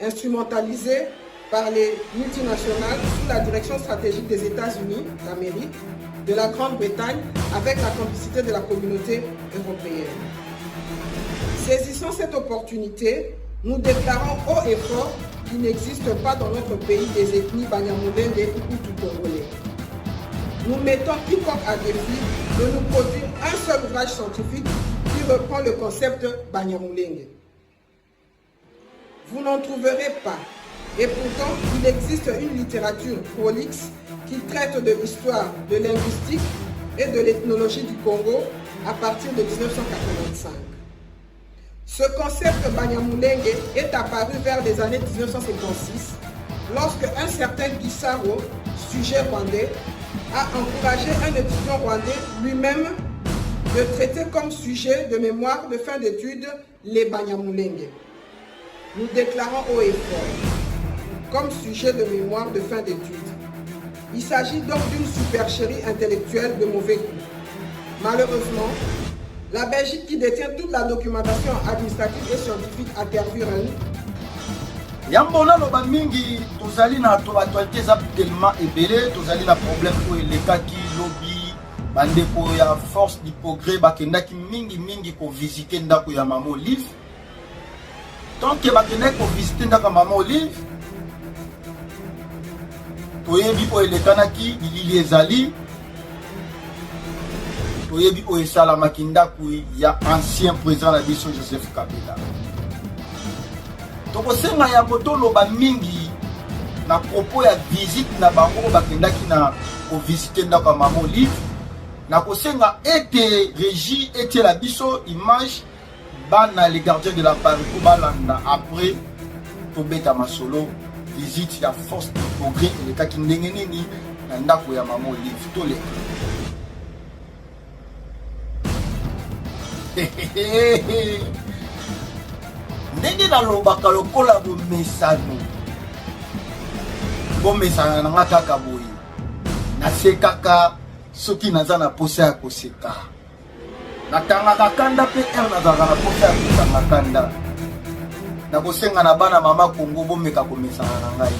instrumentalisée par les multinationales sous la direction stratégique des États-Unis d'Amérique, de la Grande-Bretagne, avec la complicité de la communauté européenne. Saisissant cette opportunité, nous déclarons haut et fort qu'il n'existe pas dans notre pays des ethnies Banyamulenge ou Hutu-Congolais. Nous mettons quiconque à défi de nous produire un seul ouvrage scientifique qui reprend le concept Banyamulenge. Vous n'en trouverez pas. Et pourtant, il existe une littérature prolixe qui traite de l'histoire, de linguistique et de l'ethnologie du Congo à partir de 1985. Ce concept Banyamulenge est apparu vers les années 1956 lorsque un certain Gisaro, sujet rwandais, a encouragé un étudiant rwandais lui-même de traiter comme sujet de mémoire de fin d'études les Banyamulenge. Nous déclarons haut et fort comme sujet de mémoire de fin d'études. Il s'agit donc d'une supercherie intellectuelle de mauvais goût. Malheureusement, la Belgique qui détient toute la documentation administrative et scientifique à Tervuren. Yambona loba mingi tozali na actualité za tellement ebele tozali na problème ko elekaki lobby bandeko ya force du progrès bakendaki mingi ko visiter ndako ya Mama Olive. Tant que bakendaki ko visiter ndako ya Mama Olive toyebi ko elekanaki bilili ezali toyebi ko esalamaki ndako ya ancien président la biso Joseph Kabila. Tokosenga ya kotoloba mingi na propos ya visite na bango bakendaki na ko visiter ndako ya Mama Olive na kosenga ete régie ete la biso image bana les gardiens de la patrie balanda après tobeta masolo visite ya force du progrès elekaki ndenge nini na ndako ya Mama Olive toleka. Ndenge nalobaka lokola bomesana na nga kaka boye nasekaka soki naza na posa ya koseka natangaka kanda mpe nazalaka na posa ya kotanga kanda nakosenga na bana mama Kongo bomeka komesana na ngai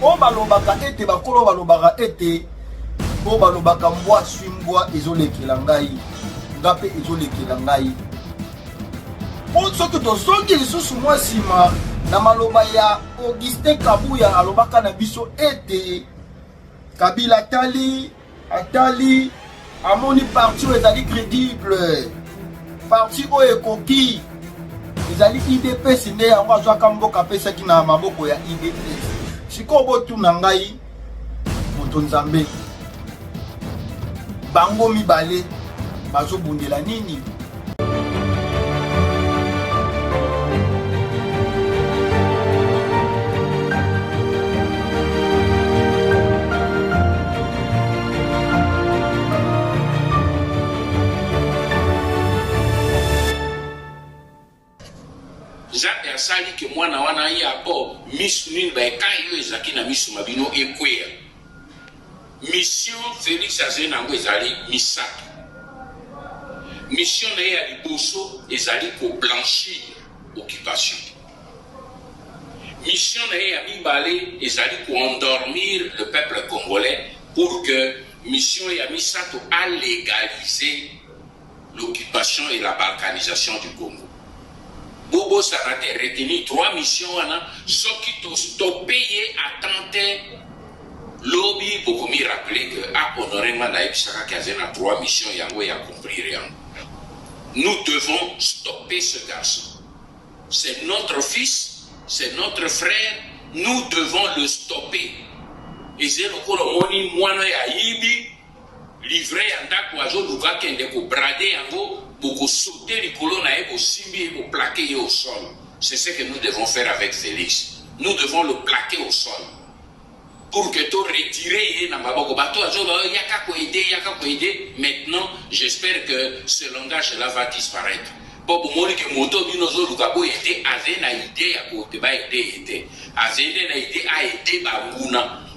o balobaka ete bakolo balobaka ete o balobaka mbwa swi mbwa ezolekela ngai nga mpe ezolekela ngai. Soki tozongi lisusu mwa nsima na maloba ya Augustin Kabuya alobaka na biso ete Kabila atali amoni parti oyo ezali crédible, parti oyo ekoki ezali IDPS nde yango azwaka mboka apesaki na maboko ya IDPS. Sikoyo botuna ngai moto nzambe bango mibale bazobundela nini? Jacques asali ke mwana wana ya po misu nini ba kai ezaki na misu mabino ekwea mission Félix azena ngo ezali misato mission na ya liboso ezali ko blanchir occupation mission na ya mibale ezali ko endormir le peuple congolais pour que mission ya misato a légaliser l'occupation et la balkanisation du Congo. Bobo Sarate retenu 3 missions wana soki to stopper attenter lobby beaucoup me rappeler que a honorément la Ipsaka Kazena 3 missions yango ya accomplir yango. Nous devons stopper ce garçon. C'est notre fils, c'est notre frère, nous devons le stopper. Et c'est le kolomoni mwana ya yibi livré andako azo luka kende ko brader yango pour sauter les colonnes et simbi et pour plaquer au sol. C'est ce que nous devons faire avec Félix. Nous devons le plaquer au sol. Pour que tu retires maintenant, j'espère que ce langage-là va disparaître.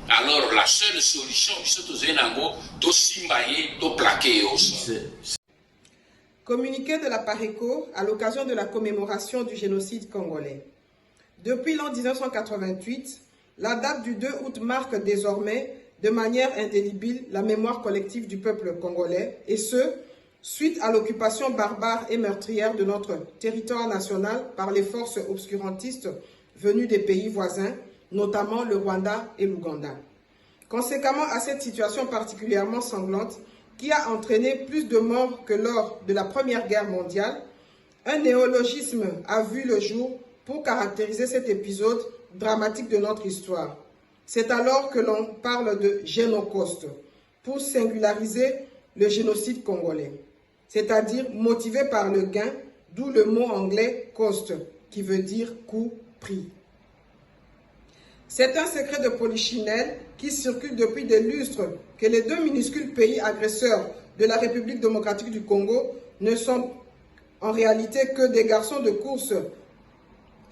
Alors la seule solution, c'est de plaquer au sol. Communiqué de la PARECO à l'occasion de la commémoration du génocide congolais. Depuis l'an 1988, la date du 2 août marque désormais de manière indélébile la mémoire collective du peuple congolais, et ce, suite à l'occupation barbare et meurtrière de notre territoire national par les forces obscurantistes venues des pays voisins, notamment le Rwanda et l'Ouganda. Conséquemment à cette situation particulièrement sanglante, qui a entraîné plus de morts que lors de la Première Guerre mondiale, un néologisme a vu le jour pour caractériser cet épisode dramatique de notre histoire. C'est alors que l'on parle de génocauste, pour singulariser le génocide congolais, c'est-à-dire motivé par le gain, d'où le mot anglais cost, qui veut dire coût, prix. C'est un secret de polichinelle qui circule depuis des lustres que les deux minuscules pays agresseurs de la République démocratique du Congo ne sont en réalité que des garçons de course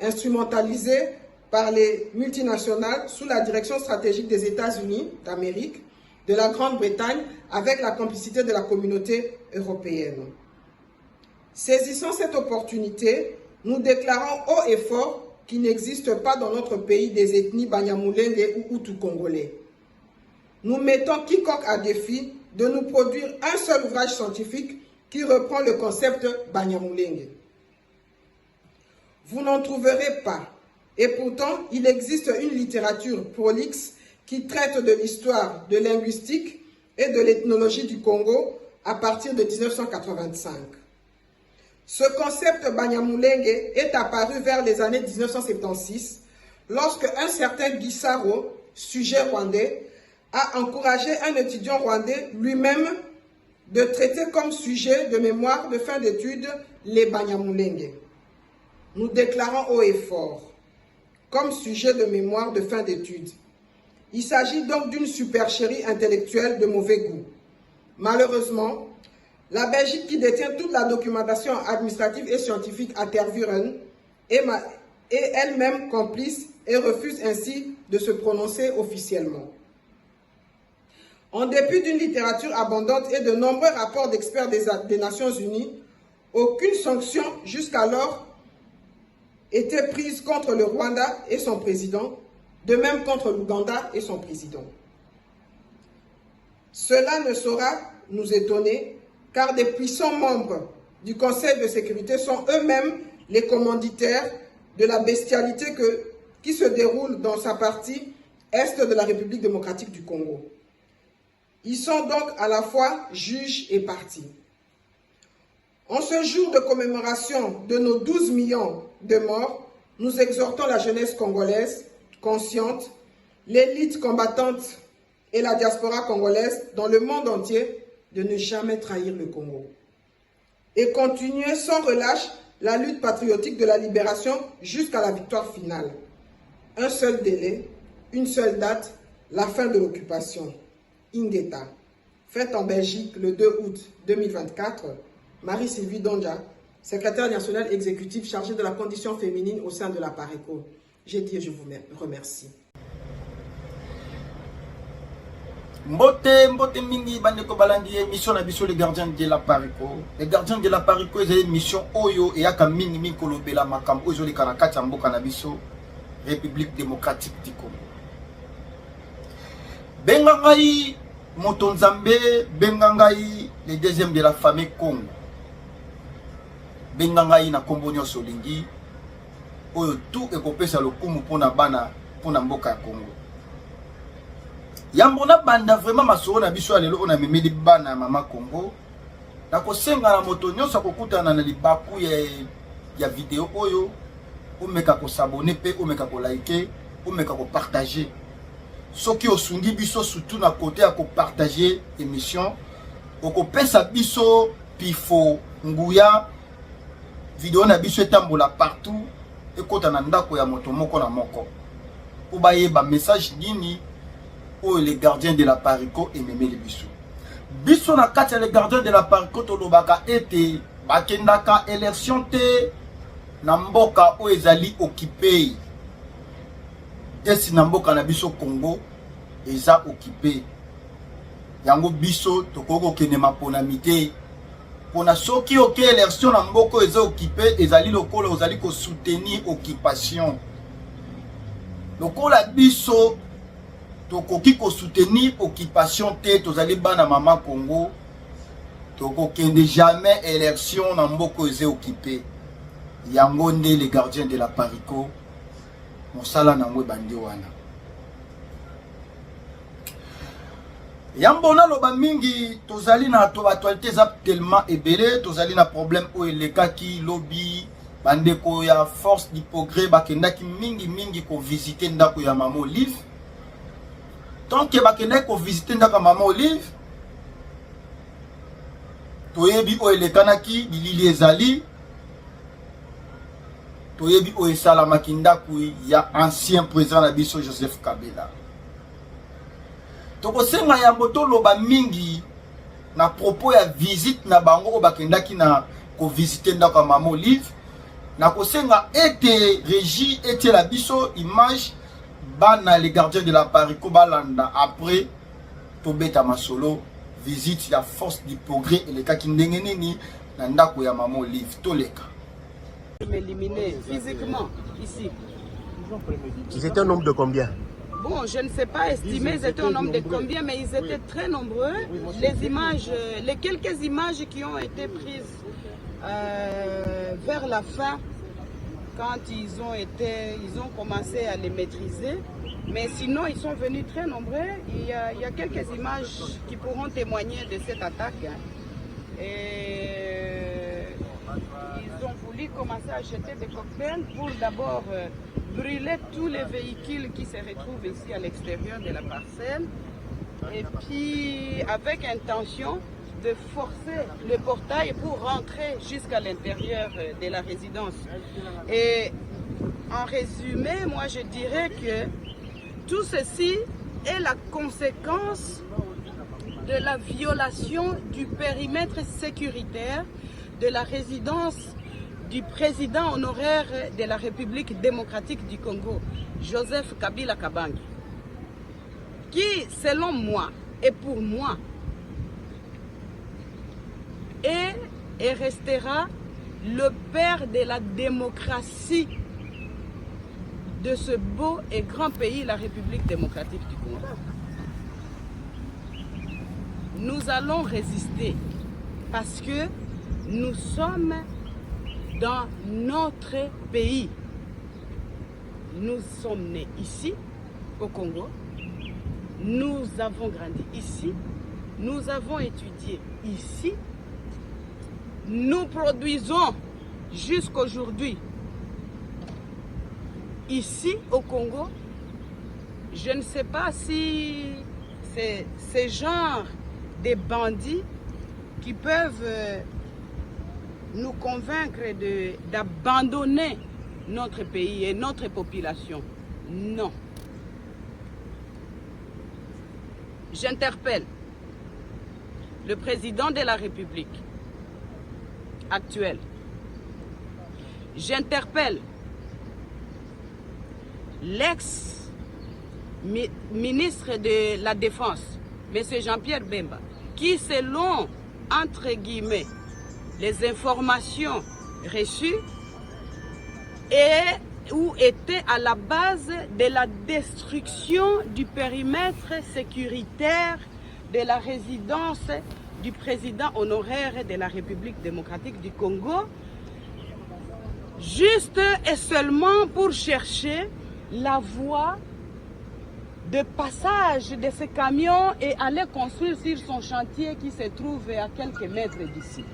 instrumentalisés par les multinationales sous la direction stratégique des États-Unis d'Amérique, de la Grande-Bretagne, avec la complicité de la communauté européenne. Saisissant cette opportunité, nous déclarons haut et fort qu'il n'existe pas dans notre pays des ethnies Banyamulenge ou Hutu congolais. Nous mettons quiconque à défi de nous produire un seul ouvrage scientifique qui reprend le concept Banyamulenge. Vous n'en trouverez pas, et pourtant il existe une littérature prolixe qui traite de l'histoire, de linguistique et de l'ethnologie du Congo à partir de 1985. Ce concept Banyamulenge est apparu vers les années 1976 lorsque un certain Gisaro, sujet rwandais, a encouragé un étudiant rwandais lui-même de traiter comme sujet de mémoire de fin d'études les Banyamulenge. Nous déclarons haut et fort, comme sujet de mémoire de fin d'études. Il s'agit donc d'une supercherie intellectuelle de mauvais goût. Malheureusement, la Belgique, qui détient toute la documentation administrative et scientifique à Tervuren, est elle-même complice et refuse ainsi de se prononcer officiellement. En dépit d'une littérature abondante et de nombreux rapports d'experts des Nations Unies, aucune sanction jusqu'alors était prise contre le Rwanda et son président, de même contre l'Ouganda et son président. Cela ne saura nous étonner, car des puissants membres du Conseil de sécurité sont eux-mêmes les commanditaires de la bestialité qui se déroule dans sa partie est de la République démocratique du Congo. Ils sont donc à la fois juges et parties. En ce jour de commémoration de nos 12 millions de morts, nous exhortons la jeunesse congolaise consciente, l'élite combattante et la diaspora congolaise dans le monde entier de ne jamais trahir le Congo et continuer sans relâche la lutte patriotique de la libération jusqu'à la victoire finale. Un seul délai, une seule date, la fin de l'occupation. Ingeta. Faite en Belgique le 2 août 2024, Marie-Sylvie Donja, secrétaire nationale exécutive chargée de la condition féminine au sein de la PARECO. J'ai dit, je vous remercie. Mbote mingi bandeko balandi émission na biso les gardiens de la PARECO. Les gardiens de la PARECO c'est une mission oyo et yaka mingi mingi kolobela makambo oyo likana kati mboka na biso République démocratique du Congo. Bengangai Motonzambe, Bengangai le deuxième de la famille Congo. Bengangai na kombonyo solingi oyo tout ekopesa lokumu pona bana pona mboka ya Congo. Yambona banda vraiment masoro na biso alelo on a memeli bana mama Congo. Na kosenga na moto nyonso akokutana na libaku ya vidéo oyo omeka ko s'abonner pe omeka ko liker omeka ko partager. Soki osungi biso surtout na côté à ko partager émission okopesa biso pifo nguya vidéo na biso etambola partout ekota na ndako ya moto moko na moko. Po bayeba message nini ou les gardiens de la PARECO et memeli biso. Biso na kati les gardiens de la PARECO tolobaka ete bakendaka élection te na mboka o ezali occupé. Desi na mboka na biso Congo eza occupé. Yango biso tokoko kene maponamite pona soki oke élection na mboko eza occupé ezali lokola ozali ko soutenir occupation. Lokola biso tokoki ko soutenir occupation te tozali bana mama Congo tokokende jamais élection na mboko eza occupé. Yango nde les gardiens de la Parico mosala nango bandi wana. Yambona loba mingi tozali na to actualité za tellement ebele tozali na problème o elekaki lobby bandeko ya force du progrès bakendaki mingi ko visiter ndako ya Mama Olive. Tant que bakendaki ko visiter ndako ya Mama Olive toyebi o elekanaki bilili ezali toyebi o esalamaki ndako ya ancien président na biso Joseph Kabila. Tokosenga yango toloba mingi na propos ya visite na bango o bakendaki na ko visiter ndako ya Mama Olive. Na kosenga ete régie ete la biso image bana les gardiens de la Parico balanda après tobeta masolo visite la force du progrès et le kaki ndenge nini na ndako ya Mama Olive toleka. M'éliminer physiquement ici. Ils étaient un nombre de combien? Bon, je ne sais pas estimer ils étaient un nombre de combien, mais ils étaient très nombreux. Les images, les quelques images qui ont été prises vers la fin, quand ils ont commencé à les maîtriser. Mais sinon, ils sont venus très nombreux. Il y a quelques images qui pourront témoigner de cette attaque. Et ils ont voulu commencer à jeter des cocktails pour d'abord brûler tous les véhicules qui se retrouvent ici à l'extérieur de la parcelle. Et puis, avec intention de forcer le portail pour rentrer jusqu'à l'intérieur de la résidence. Et en résumé, moi je dirais que tout ceci est la conséquence de la violation du périmètre sécuritaire de la résidence du président honoraire de la République démocratique du Congo, Joseph Kabila Kabange, qui, selon moi et pour moi, est et restera le père de la démocratie de ce beau et grand pays, la République démocratique du Congo. Nous allons résister parce que nous sommes dans notre pays. Nous sommes nés ici, au Congo. Nous avons grandi ici. Nous avons étudié ici. Nous produisons jusqu'aujourd'hui ici au Congo. Je ne sais pas si c'est ce genre de bandits qui peuvent nous convaincre d'abandonner notre pays et notre population. Non. J'interpelle le président de la République actuel. J'interpelle l'ex-ministre de la Défense, M. Jean-Pierre Bemba, qui, selon, entre guillemets, les informations reçues, était à la base de la destruction du périmètre sécuritaire de la résidence du président honoraire de la République démocratique du Congo, juste et seulement pour chercher la voie de passage de ce camion et aller construire sur son chantier qui se trouve à quelques mètres d'ici.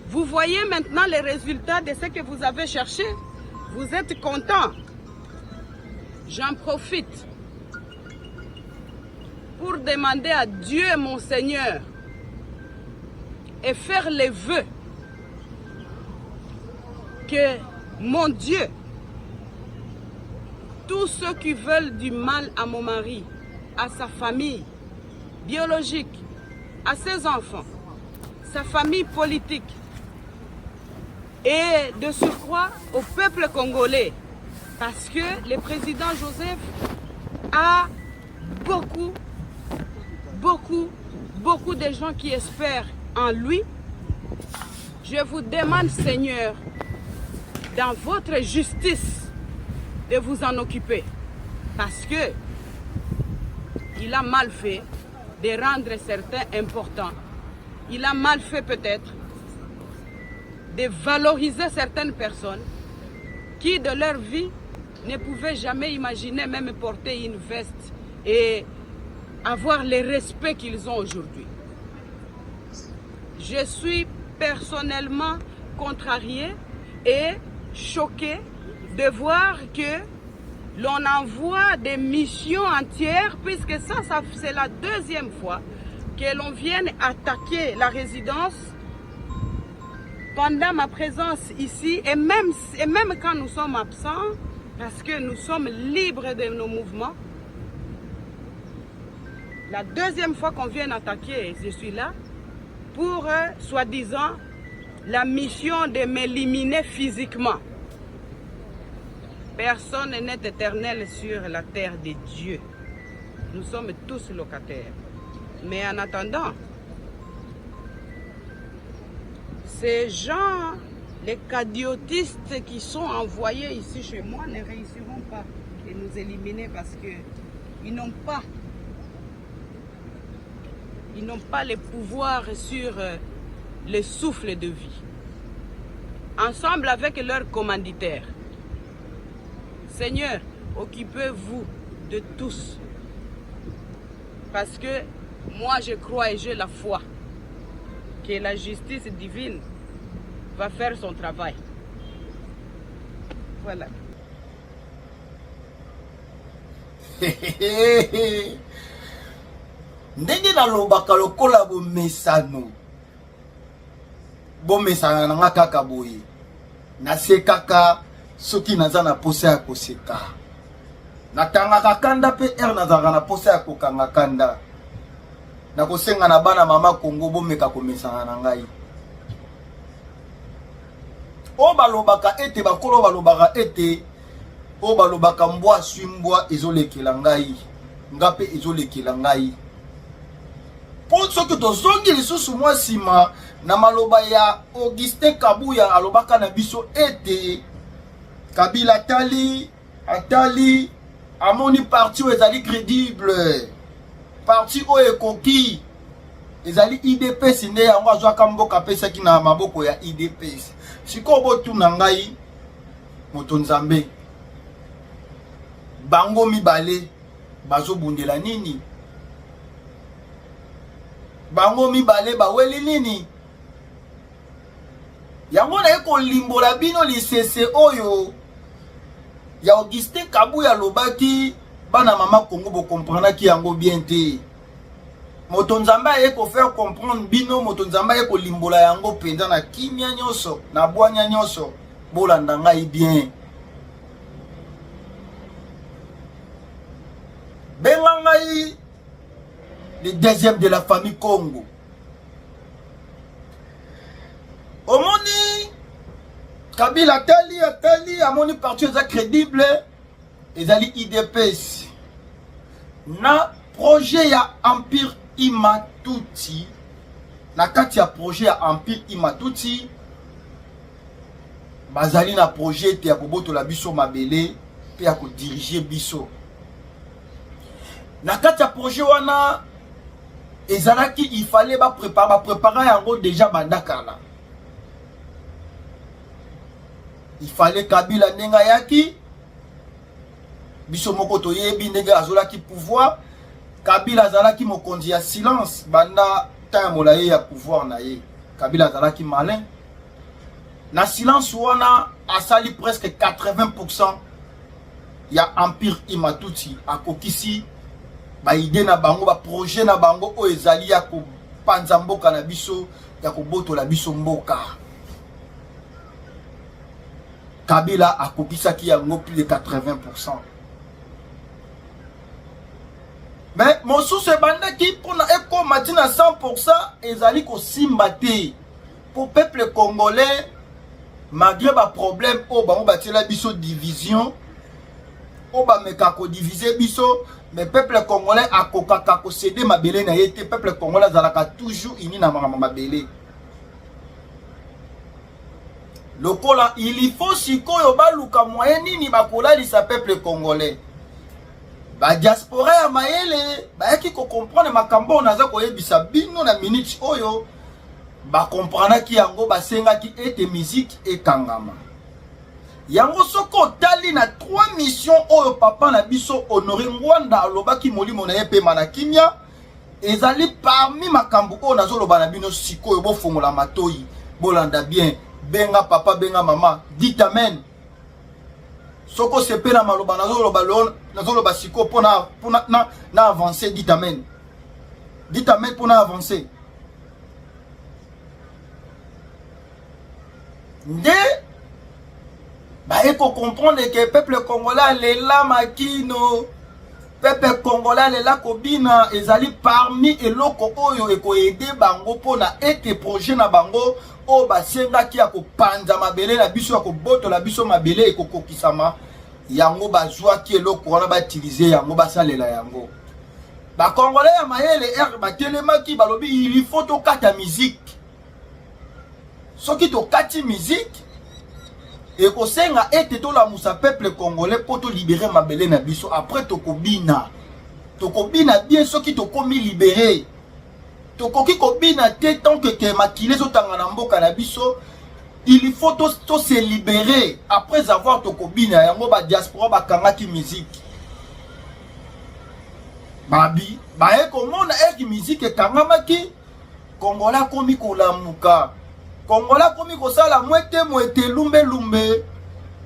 Vous voyez maintenant les résultats de ce que vous avez cherché. Vous êtes content. J'en profite pour demander à Dieu, mon Seigneur, et faire les vœux que, mon Dieu, tous ceux qui veulent du mal à mon mari, à sa famille biologique, à ses enfants, sa famille politique, et de surcroît au peuple congolais, parce que le président Joseph a beaucoup de gens qui espèrent en lui, Je vous demande, Seigneur, dans votre justice, de vous en occuper. Parce que il a mal fait de rendre certains importants. Il a mal fait peut-être de valoriser certaines personnes qui, de leur vie, ne pouvaient jamais imaginer même porter une veste et avoir le respect qu'ils ont aujourd'hui. Je suis personnellement contrariée et choquée de voir que l'on envoie des missions entières, puisque ça c'est la deuxième fois que l'on vienne attaquer la résidence pendant ma présence ici, et même quand nous sommes absents, parce que nous sommes libres de nos mouvements. La deuxième fois qu'on vient attaquer, je suis là, pour, soi-disant, la mission de m'éliminer physiquement. Personne n'est éternel sur la terre de Dieu. Nous sommes tous locataires. Mais en attendant, ces gens, les cadiotistes qui sont envoyés ici chez moi ne réussiront pas à nous éliminer parce qu'ils n'ont pas le pouvoir sur le souffle de vie. Ensemble avec leurs commanditaires. Seigneur, occupez-vous de tous. Parce que moi je crois et j'ai la foi que la justice divine va faire son travail. Voilà. Ndenge na lobaka lokola bomesano. Bomesana na kaka boye. Na sekaka soki naza na posa ya koseka. Natanga kanda pe nazaka na posa ya kokanga kanda. Na kosenga na bana mama Kongo bomeka komesana na ngai. O balobaka ete bakolo balobaka ete o balobaka mbwa swimbwa ezolekela ngai. Ngape ezolekela ngai. Pour ce que tozongi lisusu mwa sima na maloba ya Augustin Kabuya alobaka na biso ete Kabila atali amoni parti o ezali crédible. Parti o ekoki ezali IDPS nde yango azwaka mboka pesaki na maboko ya IDPS. Siko botuna ngai moto nzambe. Bango mibale bazobundela nini? Bango mibale baweli nini? Yango na eko limbola bino lisese oyo ya Augustin Kabuya lobaki bana mama Kongo bo comprendre ki yango bien te. Moto nzamba eko faire comprendre bino moto nzamba eko limbola yango penza na kimia nyoso na bwanya nyoso bolanda ngai bien. Benga ngai le deuxième de la famille Congo. Omoni Kabila atali amoni parti eza crédible ezali IDPS. Na projet ya Empire Imatuti, na kati ya projet ya Empire Imatuti bazali na projet te ya koboto la biso mabele pe ya ko diriger biso. Na kati ya projet wana ezalaki il fallait préparer yango déjà bandakala. Il fallait Kabila nenga yaki biso moko toyebi ndenge azolaki pouvoir. Kabila azalaki mokonzi ya silence banda ta molaye ya pouvoir na ye. Kabila azalaki malin. Na silence wana asali presque 80% ya Empire Imatuti akokisi ba idée na bango ba projet na bango o ezali ya ko panza mboka na biso ya ko boto la biso mboka. Kabila akokisaki yango plus de 80%. Mais mon source banda qui pour na eko matina 100% ezali ko simbate pour peuple congolais malgré ba problème o bango batela biso division o ba meka ko diviser biso mais peuple congolais akokaka ko céder mabele na yete peuple congolais zalaka toujours ini na mabele. lokola il faut sikoyo baluka moyen nini bakolalisa peuple congolais. Ba diaspora ya mayele bayaki ko comprendre makambo naza koyebisa bino na minute oyo ba comprendre ki yango basenga ki ete musique ekangama. Yango soko tali na 3 missions oyo papa na biso Honoré Ngwanda alobaki molimo na ye pe manakimia ezali parmi makambo oyo nazoloba na bino sikoyo bofongola matoyi bolanda bien benga papa benga mama dites amen. Soko sepe na maloba nazoloba siko pona na avancer dites amen. Dites amen pona avancer. Nde ba eko comprendre que peuple congolais le la makino peuple congolais le la kobina ezali parmi eloko oyo eko aider bango pona ete projet na bango o basenga ki ya kopanza mabele na biso ya koboto la biso mabele eko kokisama yango bazwa ki eloko wana ba utiliser yango basalela yango ba congolais ya mayele ba telema ki balobi il faut to kata musique soki to kati musique et ko senga ete to la musa peuple congolais pour to libérer mabele na biso après to kobina bien soki to komi libérer to koki kobina te tant que makile zo tanga na mboka na biso il faut to se libérer après avoir to kobina yango ba diaspora ba kangaki musique babi ba e komona eki musique kangamaki congolais komi kolamuka Kongola komi kosala mwete lumbe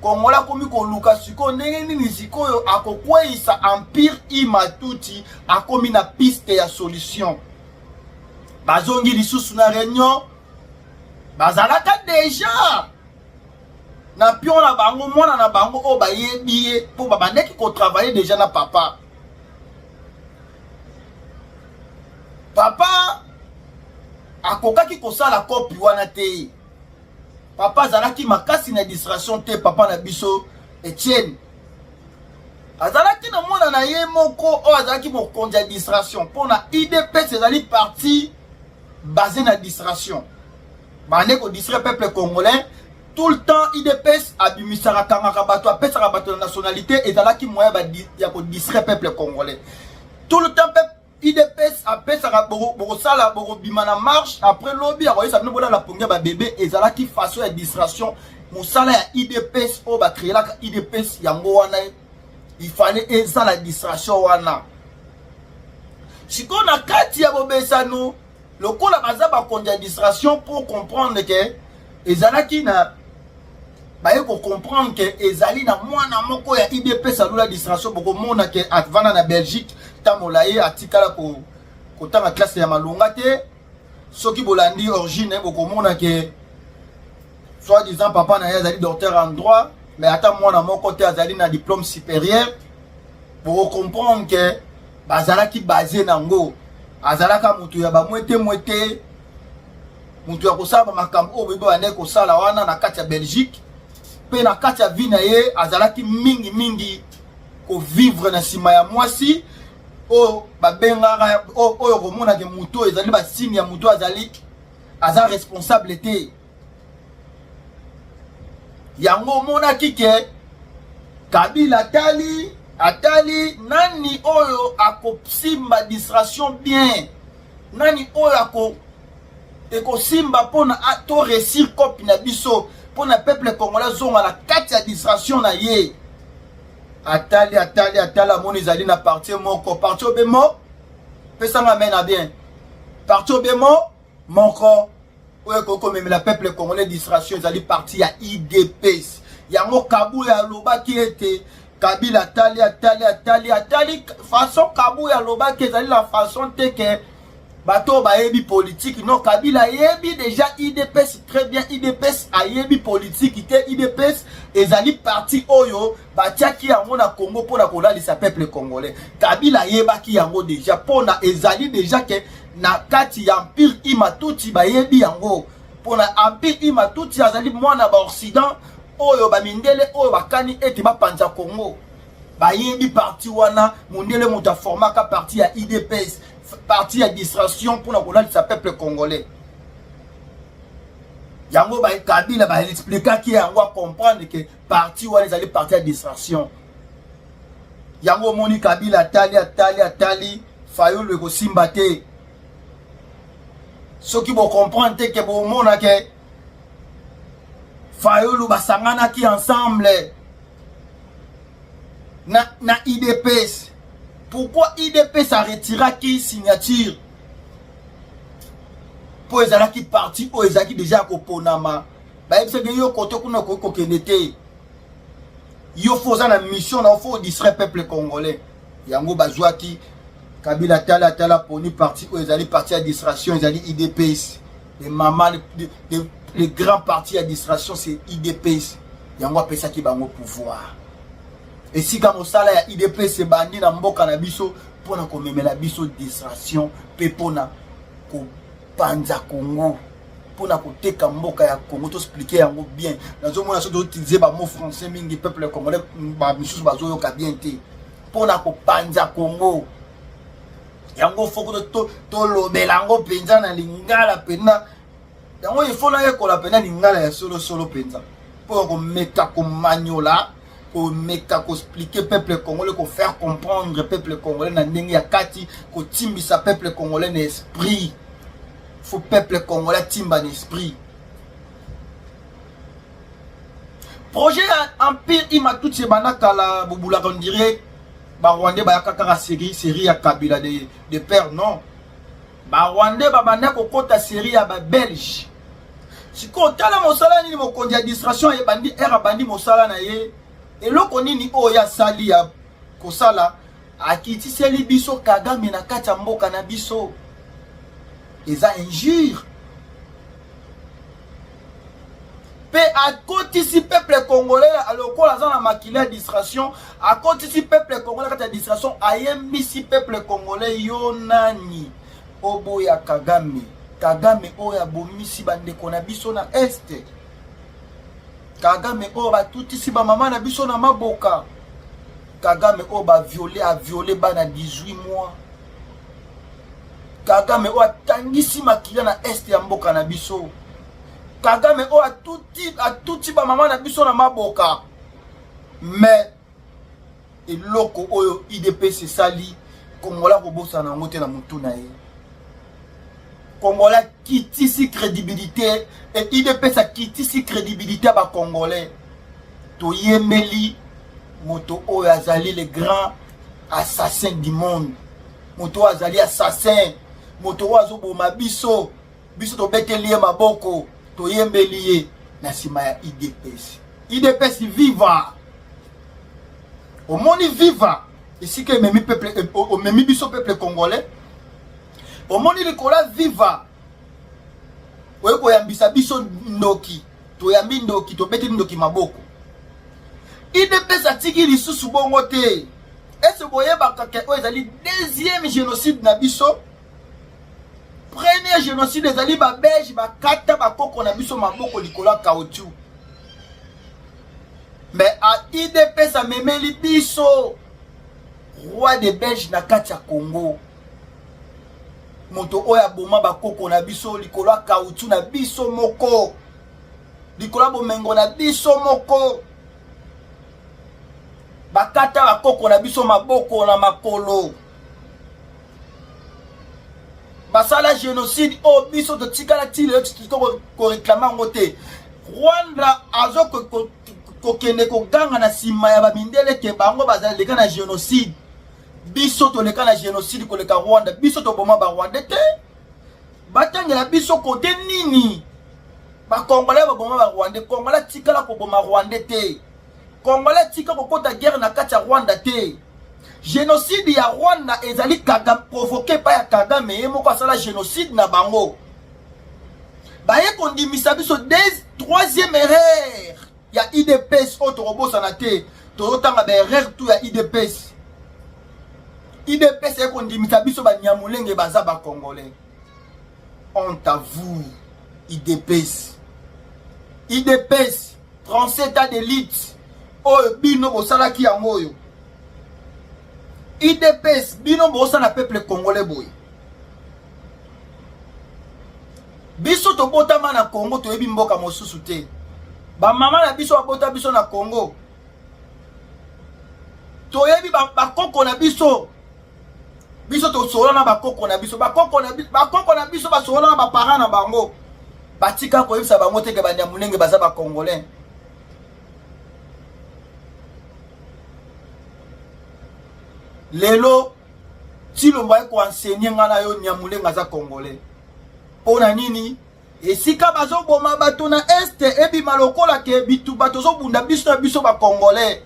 Kongola komi koluka siko ndenge nini sikoyo akokweisa empire imatuti akomi na piste ya solution bazongi lisusu na réunion bazalaka déjà na pion na bango mwana na bango o bayebi po babandeki ko travailler déjà na papa akokaki kosala kopi wana te papa azalaki makasi na distraction te papa na biso Etienne azalaki na mwana na ye moko o azalaki mokonzi ya distraction mpona IDPS ezali parti basé na distraction bande ko distraire peuple congolais tout le temps IDPS abimisaka kangaka bato apesaka bato na nationalité ezalaki moyen ya ko distraire peuple congolais tout le temps peuple IDPS apesaka bokosala bokobima na marche après lobby akoyesa bino bola la pongia ba bébé ezalaki façon ya distraction mosala ya IDPS o ba créelaka IDPS yango wana il fallait ezala distraction wana siko na kati ya bobesano lokola baza bakonzi ya distraction pour comprendre que ezalaki na baye ko comprendre que ezali na mwana moko ya IDPS alula distraction bokomona que avana na Belgique tamolaye atikala ko tanga classe ya malunga te soki bolandi origine bokomona que soit disant papa na azali docteur en droit mais ata mwana moko te azali na diplôme supérieur pour comprendre que bazalaki basé nango azalaka mutu ya ba mwete mutu ya kosala makambo o bebe ane kosala wana na kati ya Belgique pe na kati ya vie na ye azalaki mingi ko vivre na sima ya mwasi o babengaka oyo komona ke mutu ezali ba signe ya mutu aza responsable te yango mona kike Kabila atali nani oyo akosimba distraction bien nani oyo ekosimba pona to réussir kopi na biso pona peuple congolais zonga la kati ya distraction na ye atali amoni ezali na parti moko parti obemo pesanga mena bien parti obemo moko oyo kokomemela peuple congolais distraction ezali parti ya IDPS yango Kabuya alobaki ete Kabila atali façon Kabuya alobaki ezali la façon te ke bato bayebi politique non Kabila yebi déjà IDPS très bien IDPS ayebi politique te IDPS ezali parti oyo batiaki yango na Congo pona kolalisa peuple congolais Kabila yebaki yango déjà pona ezali déjà ke na kati ya empire imatuti bayebi yango pona empire imatuti azali mwana ba occident oyo bamindele oyo bakani ete bapanza Congo bayebi parti wana mondele muta formaka parti ya IDPS parti ya distraction pour la kolalisa peuple congolais Yango ba Kabila ba expliquer qui yango comprendre que parti ou les aller partir à distraction. Yango moni Kabila tali Fayulu ko simbate. Ce qui vont comprendre que bon mona que Fayulu ba sangana ki ensemble na IDPS. Pourquoi IDPS a retiré qui signature? Pour les gens qui parti ou les gens qui déjà koponama. Ba c'est que yo koto kuna ko kenete. Yo faisant la mission na faut distraire peuple congolais. Yango bazwaki Kabila tala poni parti ou les allés partir à distraction, ils allaient IDPS. Les mamans, les grands partis à distraction, c'est IDPS. Yango appelle ça qui va au pouvoir. Et si comme ça là IDPS c'est bandit na mboka na biso pour na komeme la biso distraction, pepona ko panza Congo. Pour na koteka mboka ya Congo, to expliquer yango bien. Nazo mona so do utiliser ba mot français mingi peuple congolais ba misusu bazo yo ka bien te. Pour na ko panza Congo. Yango foko to lobela yango penza na lingala pena. Yango il faut na ye ko la pena lingala ya solo penza. Pour ko meka ko manyola, ko meka ko expliquer peuple congolais, ko faire comprendre peuple congolais na ndenge ya kati, ko timbisa peuple congolais na esprit. Faut peuple congolais timba en esprit. Projet Empire Imatouche Banaka la Bouboula on dirait ba Rwandais ba yakaka série ya Kabila de père non. Ba Rwandais ba bana ko kota série ya ba Belge. Siko tala mosala ni mo kondia distraction e bandi era bandi mosala na ye. Eloko nini oya sali ya kosala akiti seli biso Kagame na kati mboka na biso. Eza injure. Pe à côté si peuple congolais alors qu'on a maquillé distraction à côté si peuple congolais quand distraction ayembi si peuple congolais yonani oboya Kagame oya bomisi bande kona biso na este Kagame oba tout ici ba maman na biso na maboka Kagame oba violé bana 18 mois Kagame oa tangisi makila na este ya mboka na biso Kagame oa tuti ba mama na biso na maboka mais eloko oyo IDPS sali Kongola kobosa na ngote na mutu na ye Kongola kitisi crédibilité et IDPS a kitisi crédibilité ba Congolais to yemeli moto oyo azali le grand assassin du monde moto azali assassin moto wazo boma biso to betelie maboko to yembeliye na sima ya IDPS viva omoni viva ici que memi peuple memi biso peuple congolais omoni likola viva oyo koyambisa biso ndoki to yambi ndoki to beteli ndoki maboko IDPS atiki lisusu bongo te. Est-ce boyeba ke o ezali deuxième génocide na biso? Premier génocide ezali ba belge ba kata ba koko na biso maboko likola caoutchouc. Mais à IDPS a memeli biso roi de belge na kati ya Congo. Moto oya boma ba koko na biso likola caoutchouc na biso moko. Likola bomengo na biso moko. Bakata bakoko na biso maboko na makolo. Basala génocide o biso to tikala tile ko réclamer ngote. Rwanda azo ko kende ko ganga na sima ya babindele ke bango bazali leka na génocide. Biso to leka na génocide ko leka Rwanda. Biso to boma ba Rwanda te. Batangela biso kote nini? Ba Congolais ba boma ba Rwanda. Congolais tikala ko boma Rwanda te. Congolais tika kokota guerre na kati ya Rwanda te. Génocide ya Rwanda ezali Kagame provoqué par ya Kagame et moko asala génocide na bango. Baye kondimisa biso troisième erreur ya IDPS otorobosa na te. Tozotanga ba erreur tout ya IDPS. IDPS e kondimisa biso ba nyamulenge baza ba Congolais. Honte à vous IDPS. IDPS 37 ans d'élite. Oh, bino bosala ki yango yo. IDPS bino bosala peuple congolais boy. biso tobotama na Congo toyebi mboka mosusu te. Ba mama na biso abota biso na Congo. Toyebi ba koko na biso. Biso to sola na ba koko na biso. Ba koko na biso ba sola na ba parents na bango. Batika ko yebisa bango te ke ba nyamulenge baza ba congolais. Lelo Tshilombo ko enseigner ngana yo nyamulenga za congolais. Pona nini? Esika bazo boma bato na este ebima lokola ke bitu bato zo bunda biso na biso ba congolais.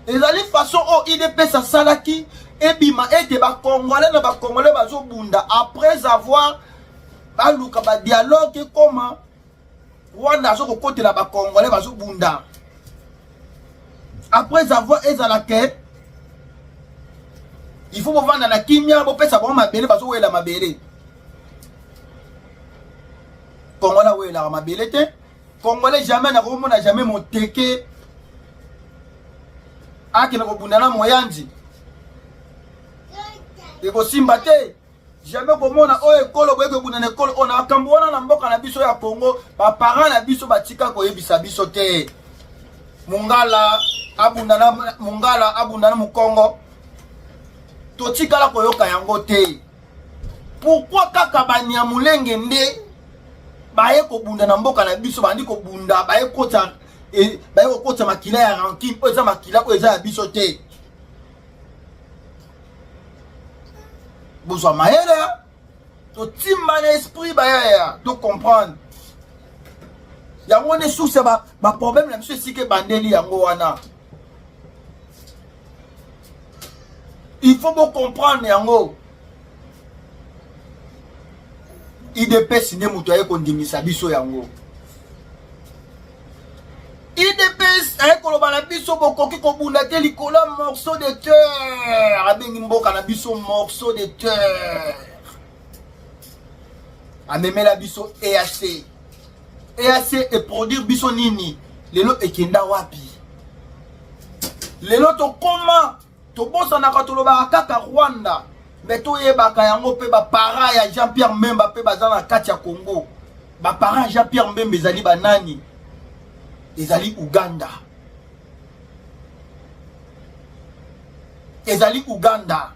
Ezali façon o IDP sa salaki ebima ete ba congolais na ba congolais bazo bunda après avoir baluka ba dialogue comment Rwanda zo kokotela ba congolais bazo bunda. Après avoir ezalake il faut vendre na kimia bo pesa ba mabele bazo wela mabele. Congolais wela mabele te. Congolais jamais na komona jamais moteke. Aki na kobunda na moyanzi. Eko simba te. Jamais komona o ekolo boyeko bunda na ekolo ona akambona na mboka na biso ya Congo, ba parents na biso batika ko yebisa biso te. Mungala abunda na Mukongo. Totikala koyoka yango te. Pourquoi kaka banyamulenge nde baye ko bunda na mboka na biso bandi ko bunda baye ko kota makila ya ranking oza makila oza ya biso te. Bozwa maele to timba na esprit baya to comprendre. Yango ne source ba problème na biso sike bandeli yango wana. Il faut bien comprendre yango. IDP sine mutu aye kondimisa biso yango. IDP aye koloba na biso bokoki kobunda te likolo morceau de terre. Abengi mboka na biso morceau de terre. Amemela biso EAC. EAC et produire biso nini? Lelo ekenda wapi? Lelo to koma tobosa na katoloba kaka Rwanda. Mais to yebaka yango pe ba para ya Jean-Pierre Mbemba pe baza na kati ya Congo. Ba para Jean-Pierre Mbemba ezali banani? Ezali Uganda. Ezali Uganda.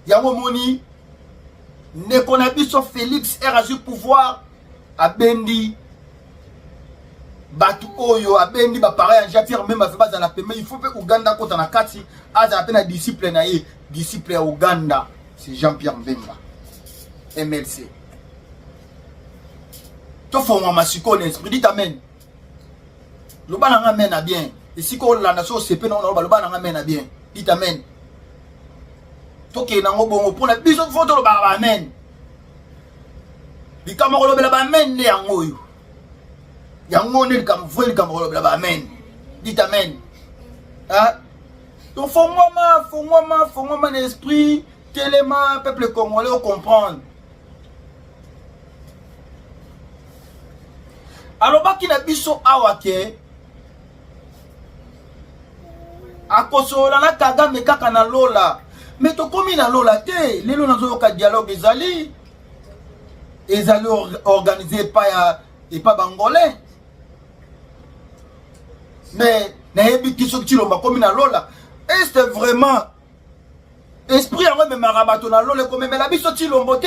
Yango moni neko na biso Félix RAJ pouvoir abendi batu oyo abendi ba para ya Jean-Pierre Mbemba fe baza na peme. Il faut pe Uganda kota na kati aza pe na disciple na ye. Disciple à Ouganda, c'est Jean-Pierre Mbemba, MLC. Tu fais un massicot l'esprit, dit amen. Le ban en amène à bien. Et si on l'a nation CP, non, le ban en amène à bien. Dit amen. Tu qui est dans le bon pour la biso de photo, le ban amen. Les camarades de la amen, les angoyou. Yango ne comme vous, les camarades de la amen. Dit amen. Hein? Donc faut moi l'esprit, tellement peuple congolais comprendre. Alors baki na biso awake akosola na Kagame kaka na lola. Mais to komi na lola te, lelo nazo ka dialogue ezali organisé pas bangolais. Mais na yebi kiso Tshilombo komi na lola. Est-ce vraiment esprit en même marabato na lola comme mais la biso Tshilombo te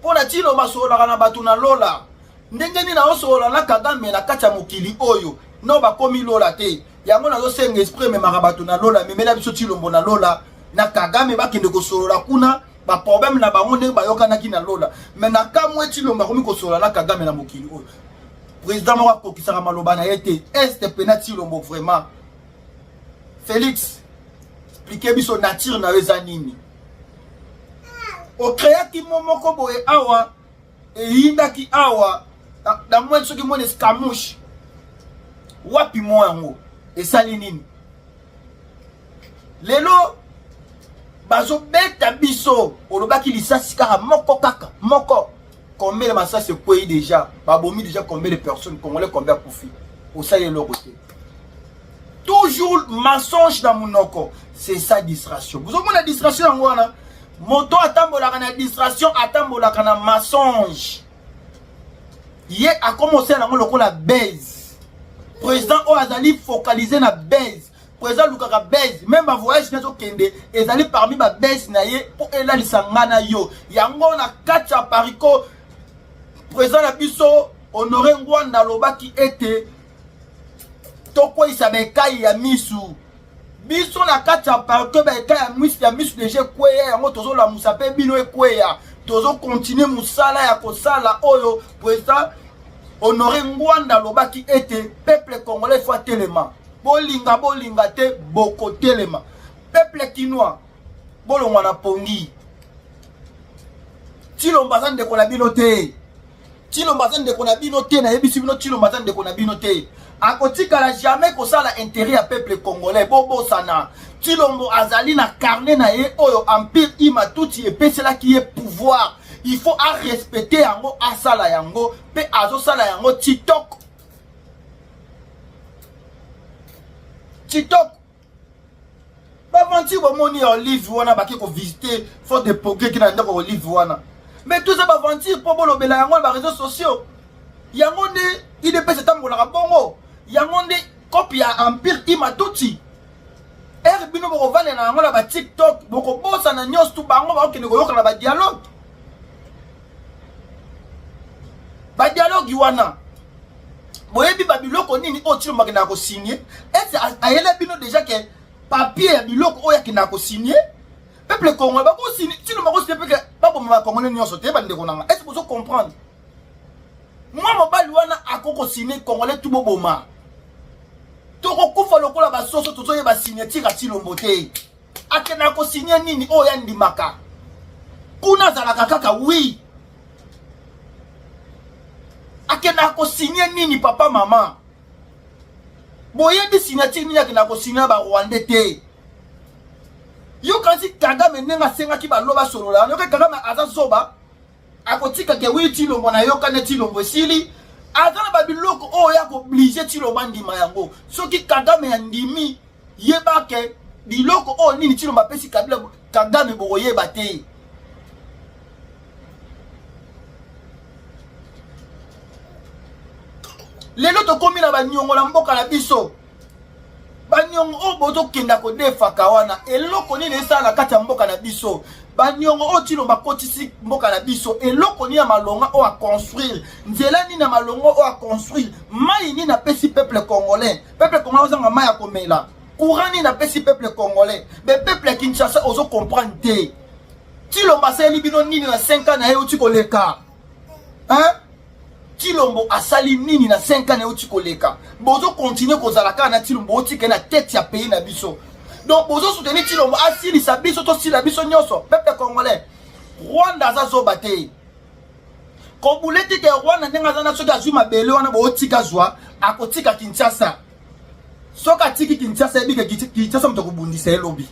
pour la Tshilombo sola na bato na lola ndenge ni na osola na Kagame na kati ya mokili oyo no ba komi lola te yango na zo senga esprit me marabato na lola mais la biso Tshilombo na lola na Kagame ba kende ko sola kuna ba problème na bango ndenge ba yokana ki na lola mais na kamwe Tshilombo komi ko sola na Kagame na mokili oyo président mo ko kisaka maloba na yete est pena Tshilombo vraiment Félix, expliquez biso nature na weza nini. O créa ki momoko boye awa e yinda ki awa da mwen soki mwen eskamouche. Wapi mo yango e sali nini. Lelo bazo beta biso olobaki lisasi kaka moko kaka moko. Combien de massas se quoi déjà? Babomi déjà combien de personnes congolais combien profit. Au sali le côté. Toujours mensonge dans mon oko. C'est ça distraction. Vous avez la distraction en wana. moto atambolaka na distraction, atambolaka na mensonge. Ye a commencé à la baise. Président o azali focalisé na baise. Président Lukaka baise. Même ma voyage n'est au Kende. Ezali parmi ma baise na ye pour ela lisangana yo. Yango na kacha pariko. Président la biso honoré Ngwanda loba qui était toko isabekai ya misu. Biso na kacha pariko ba ekai ya misu deje kweya yango tozo la musape bino ekweya. Tozo continuer musala ya kosala oyo président honoré Ngwanda loba qui était peuple congolais fois tellement. Bolinga te boko telema. Peuple kinois bolongwa na pongi. Tilombazan de konabino te. Tilombazan de konabino te na yebisi bino tilombazan de konabino te. Akotika la jamais ko sala intérêt à peuple congolais bobo sana. Tilombo azali na carnet na ye oyo empire ima tuti epesela qui est pouvoir. Il faut à respecter yango asala yango pe azo sala yango TikTok. TikTok. Ba vanti bo moni olive wana ba ki ko visiter faute de progrès qui na ndako olive wana. Mais tout ça ba vanti po bolo bela yango ba réseaux sociaux. Yango nde IDP setambola ka bongo. Yango nde copie ya empire imatuti. Bino boko vane na yango la ba TikTok boko bosa na nyos tu bango ba okene ko yoka na ba dialogue. Ba dialogue wana. Boyebi ba biloko nini o tilo makina ko signer. Est ayela bino déjà que papier ya biloko o ya kina ko signer. Peuple congolais ba ko signer tilo mako signer que ba bo ma congolais nyonso te ba ndeko nanga. Est-ce que vous comprendre? Moi mobali wana akoko signer congolais tout boboma. Toko kufa lokola ba soso tozo ye ba signer tira tilombo te. Akena ko signer nini o ya ndimaka. Kuna zalaka kaka oui. Akena ko signer nini papa mama. Boyebi signature nini akena ko signer ba Rwandais te. Yo kansi Kagame nenga senga ki ba loba solola. Yo Kagame azazoba akotika ke wi tilombo na yo kana tilombo sili. Azana ba biloko o ya ko obligé tilombo ndima yango. Soki Kagame ya ndimi yeba ke biloko o nini tilombo pesi Kabila Kagame bo yeba te. Lelo to komi na ba nyongo la mboka na biso. Ba nyongo o bozo kenda ko defa kawana. Eloko nini esala kati ya mboka na biso. Ba nyongo o tilo makotisi mboka na biso. Eloko ni ya malonga o a construire. Nzela ni na malonga o a construire. Mai ni na pesi peuple congolais. Peuple congolais ozanga mai ya komela. Courant ni na pesi peuple congolais. Mais peuple Kinshasa ozo comprendre te. Tilo maseli bino nini na 5 ans na ye uti koleka. Hein? Tilombo asali nini na 5 ans na uti koleka. Bozo continuer kozalaka na Tilombo uti ke na tête ya pays na biso. Donc bozo soutenir Tilombo asili sa biso to sila biso nyonso peuple congolais. Rwanda za zo bate. Ko buleti ke Rwanda ndenga za na soki azwi mabele wana bo tika zwa akotika Kinshasa. Soka tiki Kinshasa ebi ke Kinshasa mtoko bundisa elobi.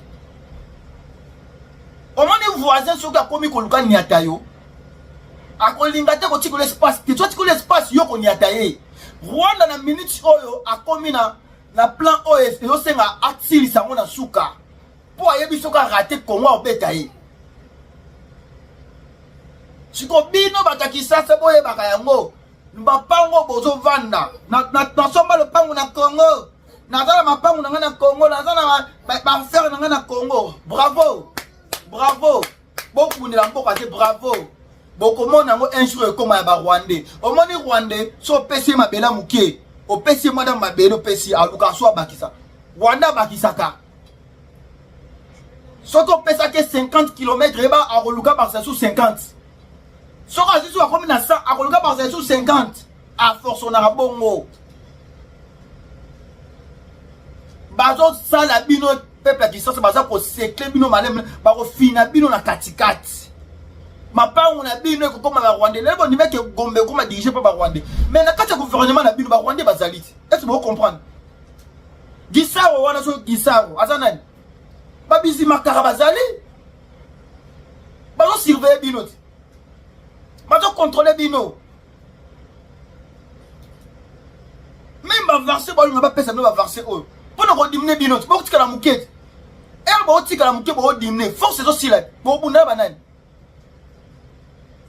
Omoni voisin soki akomi koluka ni atayo. Akolinga te ko tiko l'espace, te tiko l'espace yo ko ni ataye. Rwanda na minute oyo akomi na plan OS yo senga atsili sango na suka. Po ayebi soka raté Congo obeta ye. Siko bino bakakisasa boye bakayango. Mbapango bozo vanda. Na somba le pango na Congo. Nazala mapango na ngana Congo, nazala ba faire na ngana Congo. Bravo. Bravo. Beaucoup de l'amboka te bravo. Beaucoup de monde un jour comme à Rwandais. Au monde Rwandais, so PC ma bela muke. Au PC madame ma bela PC à Lukaso Bakisa. Rwanda Bakisaka. Soto pesa que 50 km et bas à Roluka par sous 50. Soko azisu a comme na 100 à Roluka par sous 50. À force on a bongo. Bazo sala bino peuple qui sont baza ko sekle bino malem ba ko fina bino na katikati. Mapa on a bino ko comme ba Rwandais. Lebo ni meke gombe ko ma diriger pas ba Rwandais. Mais na kati gouvernement na bino ba Rwandais bazaliti. Est-ce que vous comprenez? Gisaro wana so Gisaro azanani. Ba bizi makara bazali. Bazo surveiller bino. Bazo contrôler bino. Même ba verser ba nga ba pesa no ba verser eux. Pour nous diminuer bino, pour que la mouquette. et ba otika la muke ba dimne force zo sila bo bunda banani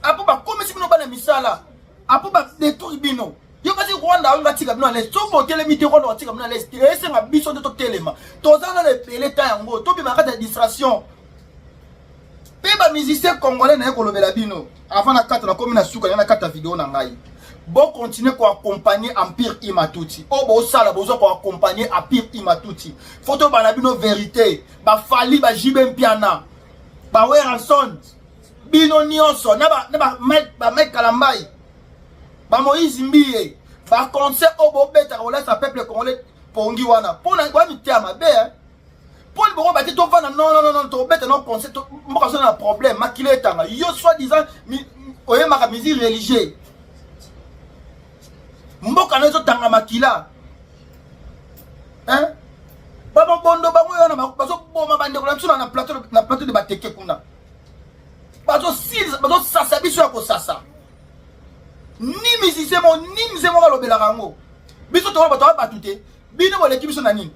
apo ba komisi bino bana misala apo ba détruire bino yo kasi Rwanda on tika bino les to ko telemi te Rwanda tika bino les ese nga biso to telema to zana le pele ta yango to bi makata distraction pe ba musicien congolais na ko lobela bino avant na kata na komi na suka na kata video na ngai bon continuer ko accompagner Empire Imatuti o bo sala bozo ko accompagner Empire Imatuti photo bana bino vérité ba fali ba jibe mpiana ba weranson bino nyonso na ba Mike Kalambai ba Moïse Mbiye ba conseil o bo beta ko laisse peuple congolais pongi wana pona kwa mitama be Paul Boro ba to vana non to beta non conseil to mboka so na problème makile tanga yo soi disant oye maka musique religieuse mboka na zo tanga makila hein baba bondo bango yo na bazo boma bande ko na plateau de bateke kuna bazo sasa biso ya ko sasa ni musicien mo ni mzemo ka lobela rango biso to ba batute bino bo l'équipe biso na nini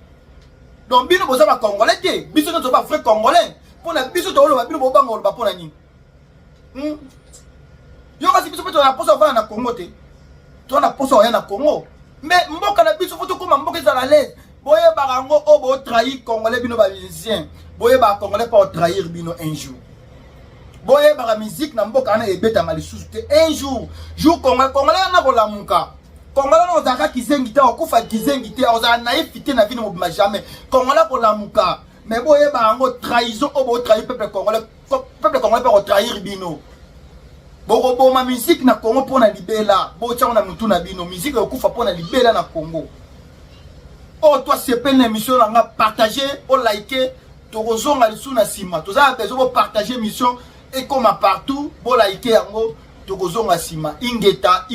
donc bino boza ba congolais te biso to ba frère congolais pona biso to lo ba bino bo bango ba pona nini yo kasi biso to na poso va na Congo te to na poso ya na Congo mais mboka na biso foto koma mboka za la l'aise boye barango o bo trahir congolais bino ba musicien boye ba congolais pas trahir bino un jour boye ba musique na mboka na ebeta malisusu te un jour congolais na ko lamuka congolais no zaka kizengi te okufa kizengi te oza naïfité na vie no mobima jamais congolais ko lamuka mais boye barango trahison o bo trahir peuple congolais pas trahir bino Boko ma musique na Congo pona libela bocha na mutu na bino musique okufa pona libela na Congo. Oh toi c'est peine émission nga partager o liker to kozonga lisu na sima to za besoin de partager émission et comme partout bo liker yango to kozonga sima ingeta